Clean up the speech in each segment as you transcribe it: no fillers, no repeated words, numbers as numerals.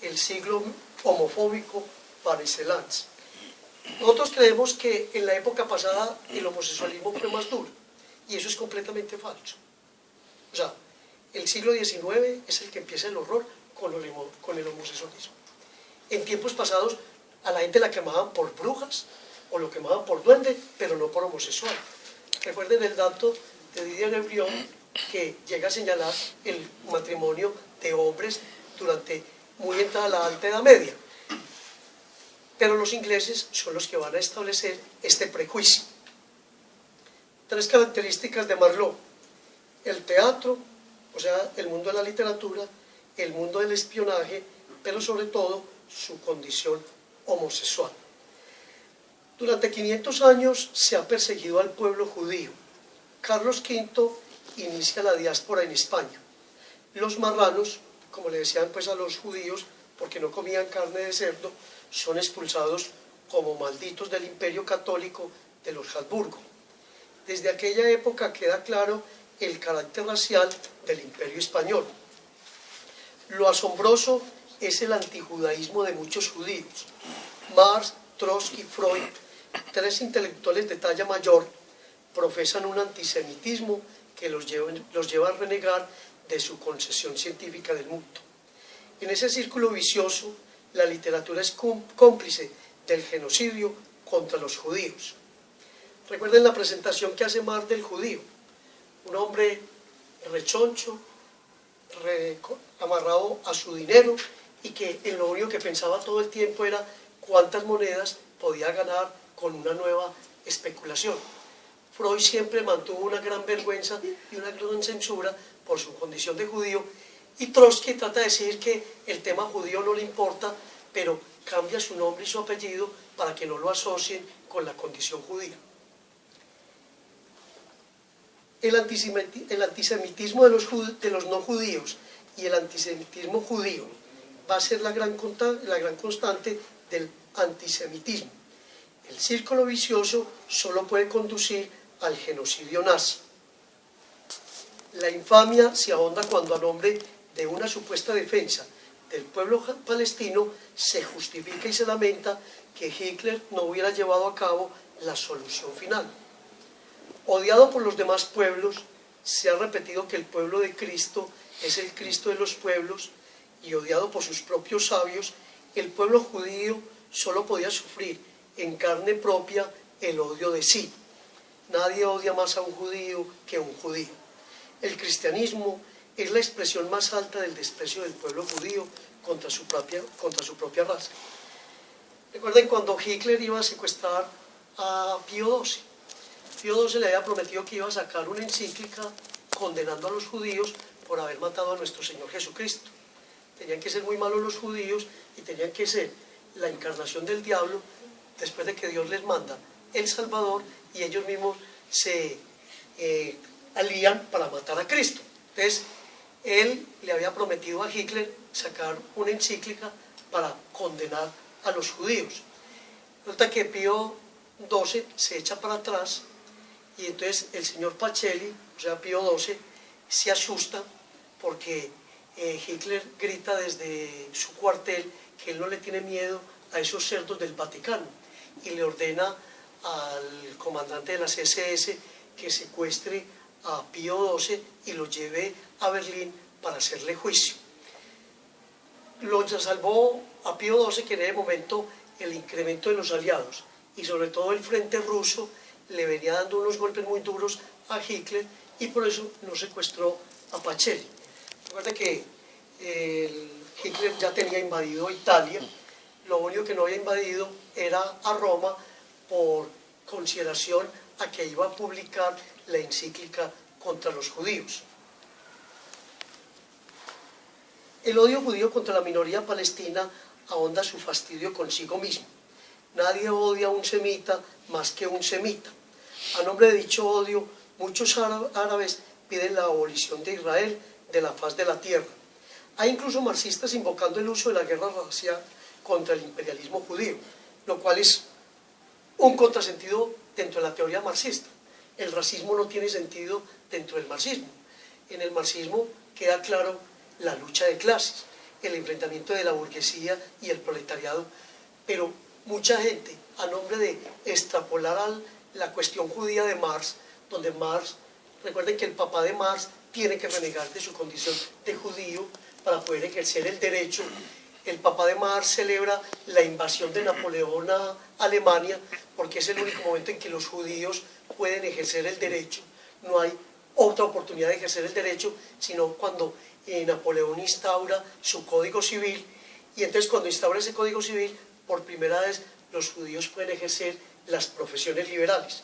el siglo homofóbico par excellence. Nosotros creemos que en la época pasada el homosexualismo fue más duro, y eso es completamente falso. O sea, el siglo XIX es el que empieza el horror con el homosexualismo. En tiempos pasados a la gente la quemaban por brujas o lo quemaban por duende, pero no por homosexual. Recuerden el dato de Didier Nebrión, que llega a señalar el matrimonio de hombres durante muy entrada la Alta Edad Media. Pero los ingleses son los que van a establecer este prejuicio. 3 características de Marlowe: el teatro, o sea, el mundo de la literatura, el mundo del espionaje, pero sobre todo su condición homosexual. Durante 500 años se ha perseguido al pueblo judío. Carlos V inicia la diáspora en España. Los marranos, como le decían pues a los judíos, porque no comían carne de cerdo, son expulsados como malditos del Imperio Católico de los Habsburgo. Desde aquella época queda claro el carácter racial del Imperio Español. Lo asombroso es el antijudaísmo de muchos judíos. Marx, Trotsky, Freud, 3 intelectuales de talla mayor, profesan un antisemitismo que los lleva a renegar de su concepción científica del mundo. En ese círculo vicioso, la literatura es cómplice del genocidio contra los judíos. Recuerden la presentación que hace Marx del judío: un hombre rechoncho, amarrado a su dinero, y que en lo único que pensaba todo el tiempo era cuántas monedas podía ganar con una nueva especulación. Freud siempre mantuvo una gran vergüenza y una gran censura por su condición de judío, y Trotsky trata de decir que el tema judío no le importa, pero cambia su nombre y su apellido para que no lo asocien con la condición judía. El antisemitismo de los no judíos y el antisemitismo judío va a ser la gran constante del antisemitismo. El círculo vicioso solo puede conducir al genocidio nazi. La infamia se ahonda cuando, a nombre de una supuesta defensa del pueblo palestino, se justifica y se lamenta que Hitler no hubiera llevado a cabo la solución final. Odiado por los demás pueblos, se ha repetido que el pueblo de Cristo es el Cristo de los pueblos, y odiado por sus propios sabios, el pueblo judío solo podía sufrir en carne propia el odio de sí. Nadie odia más a un judío que un judío. El cristianismo es la expresión más alta del desprecio del pueblo judío contra su propia raza. Recuerden cuando Hitler iba a secuestrar a Pío XII. Pío XII le había prometido que iba a sacar una encíclica condenando a los judíos por haber matado a nuestro Señor Jesucristo. Tenían que ser muy malos los judíos y tenían que ser la encarnación del diablo después de que Dios les manda el Salvador y ellos mismos se alían para matar a Cristo. Entonces, él le había prometido a Hitler sacar una encíclica para condenar a los judíos. Resulta que Pío XII se echa para atrás y entonces el señor Pacelli, o sea Pío XII, se asusta porque Hitler grita desde su cuartel que él no le tiene miedo a esos cerdos del Vaticano y le ordena al comandante de las SS que secuestre a Pío XII y lo lleve a Berlín para hacerle juicio. Lo salvó a Pío XII, que en ese momento el incremento de los aliados y sobre todo el frente ruso le venía dando unos golpes muy duros a Hitler, y por eso no secuestró a Pacelli. Recuerda que Hitler ya tenía invadido Italia, lo único que no había invadido era a Roma por consideración a que iba a publicar la encíclica contra los judíos. El odio judío contra la minoría palestina ahonda su fastidio consigo mismo. Nadie odia a un semita más que un semita. A nombre de dicho odio, muchos árabes piden la abolición de Israel de la faz de la tierra. Hay incluso marxistas invocando el uso de la guerra racial contra el imperialismo judío, lo cual es un contrasentido dentro de la teoría marxista. El racismo no tiene sentido dentro del marxismo. En el marxismo queda claro la lucha de clases. el enfrentamiento de la burguesía y el proletariado, pero mucha gente, a nombre de extrapolar a la cuestión judía de Marx, donde Marx, recuerden que el papá de Marx tiene que renegar de su condición de judío para poder ejercer el derecho. El papá de Marx celebra la invasión de Napoleón a Alemania porque es el único momento en que los judíos pueden ejercer el derecho. No hay otra oportunidad de ejercer el derecho, sino cuando Napoleón instaura su código civil, y entonces cuando instaura ese código civil, por primera vez los judíos pueden ejercer las profesiones liberales.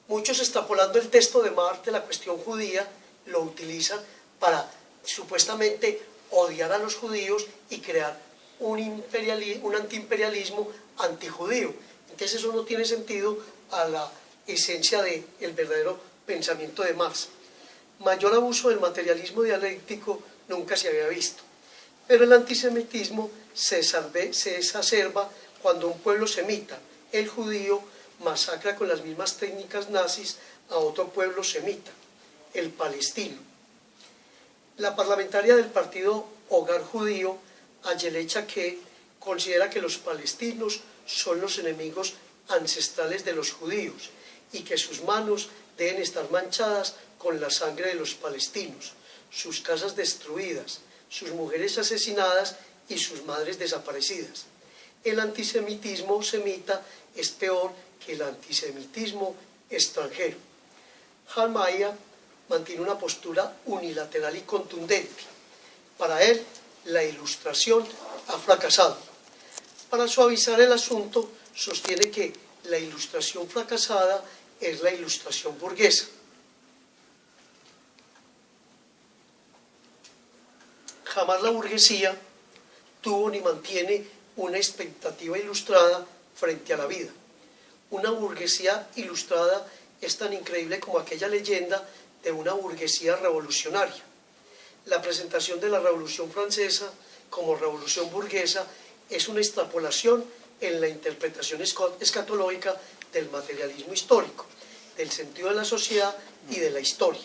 Muchos, extrapolando el texto de Marx de la cuestión judía, lo utilizan para supuestamente odiar a los judíos y crear un antiimperialismo antijudío. Entonces eso no tiene sentido a la esencia del verdadero pensamiento de Marx. Mayor abuso del materialismo dialéctico nunca se había visto, pero el antisemitismo se exacerba cuando un pueblo semita, el judío, masacra con las mismas técnicas nazis a otro pueblo semita, el palestino. La parlamentaria del partido Hogar Judío, Ayelet Shaked, considera que los palestinos son los enemigos ancestrales de los judíos y que sus manos deben estar manchadas con la sangre de los palestinos, sus casas destruidas, sus mujeres asesinadas y sus madres desaparecidas. El antisemitismo semita es peor que el antisemitismo extranjero. Halmaya mantiene una postura unilateral y contundente. Para él, la Ilustración ha fracasado. Para suavizar el asunto, sostiene que la Ilustración fracasada es la Ilustración burguesa. Jamás la burguesía tuvo ni mantiene una expectativa ilustrada frente a la vida. Una burguesía ilustrada es tan increíble como aquella leyenda de una burguesía revolucionaria. La presentación de la Revolución Francesa como revolución burguesa es una extrapolación en la interpretación escatológica del materialismo histórico, del sentido de la sociedad y de la historia.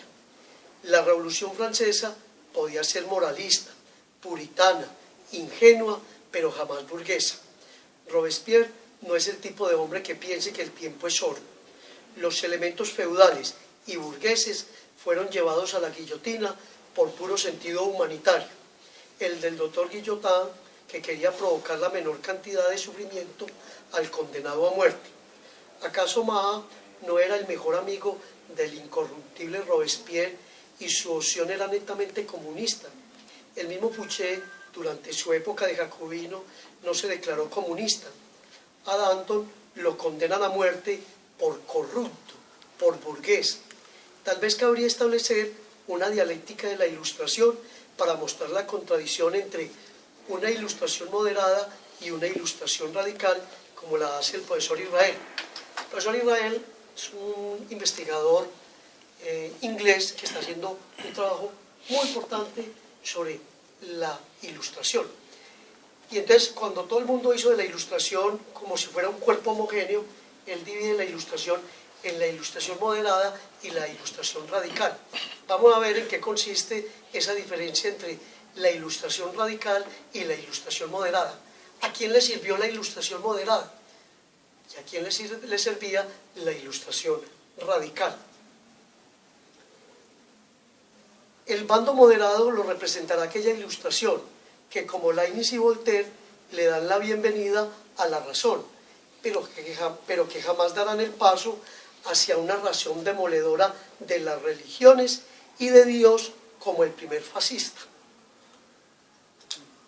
La Revolución Francesa podía ser moralista, puritana, ingenua, pero jamás burguesa. Robespierre no es el tipo de hombre que piense que el tiempo es oro. Los elementos feudales y burgueses fueron llevados a la guillotina por puro sentido humanitario. El del doctor Guillotin, que quería provocar la menor cantidad de sufrimiento al condenado a muerte. ¿Acaso Mahat no era el mejor amigo del incorruptible Robespierre y su opción era netamente comunista? El mismo Fouché, durante su época de jacobino, no se declaró comunista. A Danton lo condenan a muerte por corrupto, por burgués. Tal vez cabría establecer una dialéctica de la Ilustración para mostrar la contradicción entre una Ilustración moderada y una Ilustración radical, como la hace el profesor Israel. El profesor Israel es un investigador inglés que está haciendo un trabajo muy importante sobre la Ilustración. Y entonces, cuando todo el mundo hizo de la Ilustración como si fuera un cuerpo homogéneo, él divide la Ilustración en la Ilustración moderada y la Ilustración radical. Vamos a ver en qué consiste esa diferencia entre la Ilustración radical y la Ilustración moderada. ¿A quién le sirvió la Ilustración moderada? ¿Y a quién le servía la Ilustración radical? El bando moderado lo representará aquella Ilustración que, como Leibniz y Voltaire, le dan la bienvenida a la razón, pero que jamás darán el paso hacia una razón demoledora de las religiones y de Dios como el primer fascista.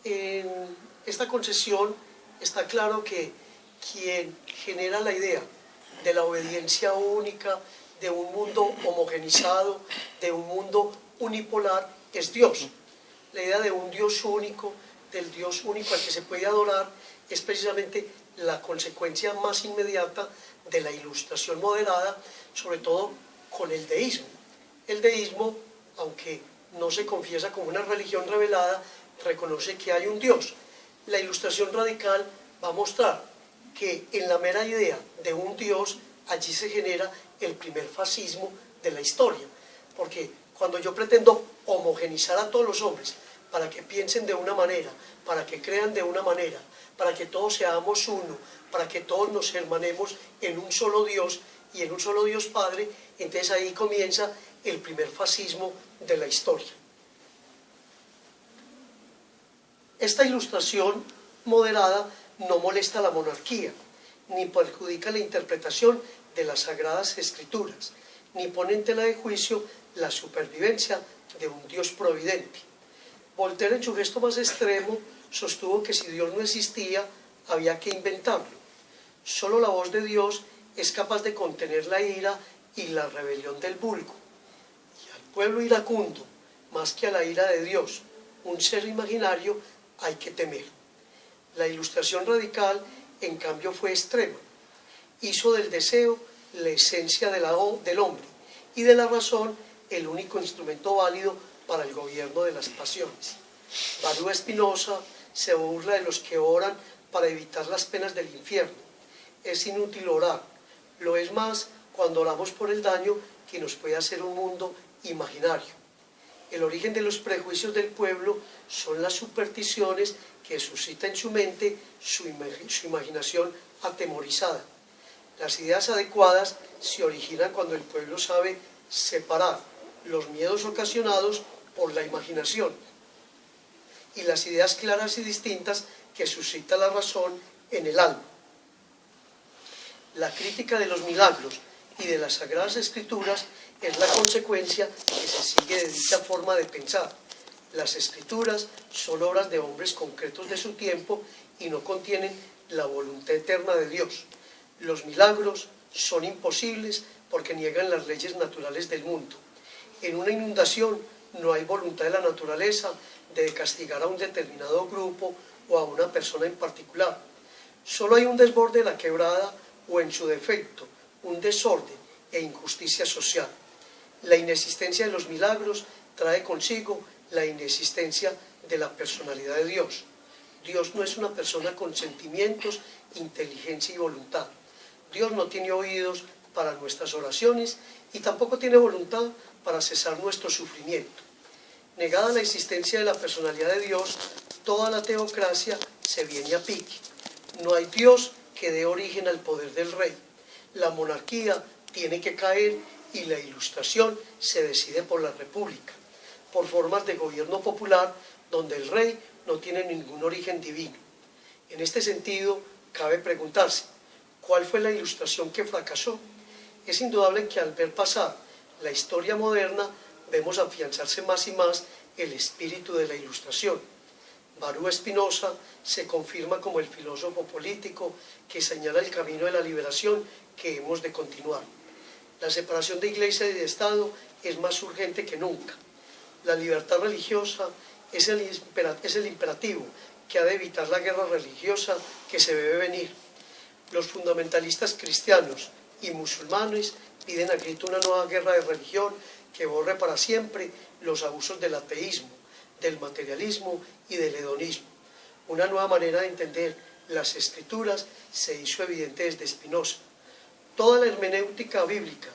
En esta concesión está claro que quien genera la idea de la obediencia única, de un mundo homogenizado, de un mundo unipolar, es Dios. La idea de un Dios único, del Dios único al que se puede adorar, es precisamente la consecuencia más inmediata de la Ilustración moderada, sobre todo con el deísmo. El deísmo, aunque no se confiesa como una religión revelada, reconoce que hay un Dios. La Ilustración radical va a mostrar que en la mera idea de un Dios, allí se genera el primer fascismo de la historia, porque cuando yo pretendo homogenizar a todos los hombres para que piensen de una manera, para que crean de una manera, para que todos seamos uno, para que todos nos hermanemos en un solo Dios y en un solo Dios Padre. Entonces ahí comienza el primer fascismo de la historia. Esta ilustración moderada no molesta a la monarquía, ni perjudica la interpretación de las Sagradas Escrituras, ni pone en tela de juicio la supervivencia de un Dios providente. Voltaire, en su gesto más extremo, sostuvo que si Dios no existía, había que inventarlo. Solo la voz de Dios es capaz de contener la ira y la rebelión del vulgo. Y al pueblo iracundo, más que a la ira de Dios, un ser imaginario, hay que temer. La ilustración radical, en cambio, fue extrema. Hizo del deseo la esencia del hombre y de la razón el único instrumento válido para el gobierno de las pasiones. Baruch Spinoza se burla de los que oran para evitar las penas del infierno. Es inútil orar, lo es más cuando oramos por el daño que nos puede hacer un mundo imaginario. El origen de los prejuicios del pueblo son las supersticiones que suscita en su mente su imaginación atemorizada. Las ideas adecuadas se originan cuando el pueblo sabe separar los miedos ocasionados por la imaginación y las ideas claras y distintas que suscita la razón en el alma. La crítica de los milagros y de las Sagradas Escrituras es la consecuencia que se sigue de dicha forma de pensar. Las Escrituras son obras de hombres concretos de su tiempo y no contienen la voluntad eterna de Dios. Los milagros son imposibles porque niegan las leyes naturales del mundo. En una inundación no hay voluntad de la naturaleza de castigar a un determinado grupo o a una persona en particular. Solo hay un desborde de la quebrada o, en su defecto, un desorden e injusticia social. La inexistencia de los milagros trae consigo la inexistencia de la personalidad de Dios. Dios no es una persona con sentimientos, inteligencia y voluntad. Dios no tiene oídos para nuestras oraciones y tampoco tiene voluntad para cesar nuestro sufrimiento. Negada la existencia de la personalidad de Dios, toda la teocracia se viene a pique. No hay Dios que dé origen al poder del rey. La monarquía tiene que caer y la ilustración se decide por la república, por formas de gobierno popular donde el rey no tiene ningún origen divino. En este sentido, cabe preguntarse, ¿cuál fue la ilustración que fracasó? Es indudable que al ver pasar la historia moderna, vemos afianzarse más y más el espíritu de la ilustración. Baruch Spinoza se confirma como el filósofo político que señala el camino de la liberación que hemos de continuar. La separación de Iglesia y de Estado es más urgente que nunca. La libertad religiosa es el imperativo que ha de evitar la guerra religiosa que se debe venir. Los fundamentalistas cristianos y musulmanes piden a grito una nueva guerra de religión que borre para siempre los abusos del ateísmo, del materialismo y del hedonismo. Una nueva manera de entender las Escrituras se hizo evidente desde Spinoza. Toda la hermenéutica bíblica,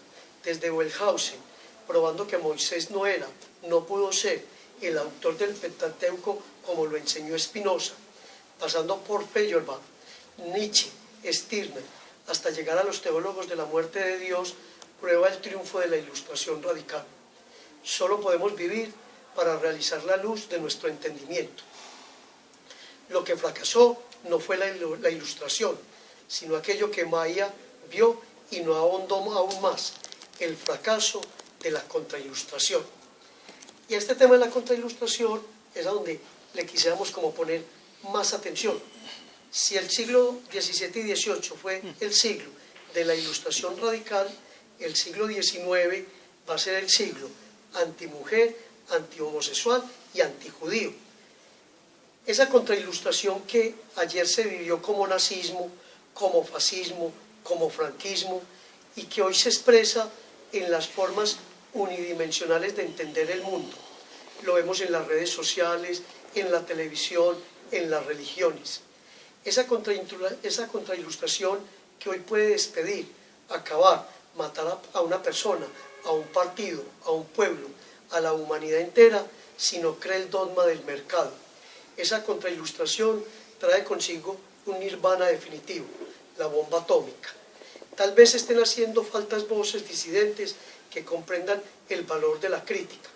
desde Wellhausen, probando que Moisés no pudo ser el autor del Pentateuco como lo enseñó Spinoza, pasando por Feuerbach, Nietzsche, Stirner, hasta llegar a los teólogos de la muerte de Dios, prueba el triunfo de la ilustración radical. Solo podemos vivir para realizar la luz de nuestro entendimiento. Lo que fracasó no fue la ilustración, sino aquello que Maya vio y no ahondó aún más, el fracaso de la contrailustración. Y a este tema de la contrailustración es a donde le quisiéramos como poner más atención. Si el siglo XVII y XVIII fue el siglo de la ilustración radical, el siglo XIX va a ser el siglo antimujer, antihomosexual y antijudío. Esa contrailustración que ayer se vivió como nazismo, como fascismo, como franquismo, y que hoy se expresa en las formas unidimensionales de entender el mundo. Lo vemos en las redes sociales, en la televisión, en las religiones. Esa contrailustración que hoy puede despedir, acabar, matar a una persona, a un partido, a un pueblo, a la humanidad entera, sino cree el dogma del mercado. Esa contrailustración trae consigo un nirvana definitivo, la bomba atómica. Tal vez estén haciendo faltas voces disidentes que comprendan el valor de la crítica.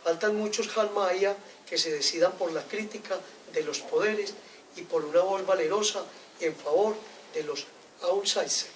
Faltan muchos Jalmaya que se decidan por la crítica de los poderes y por una voz valerosa en favor de los outsiders.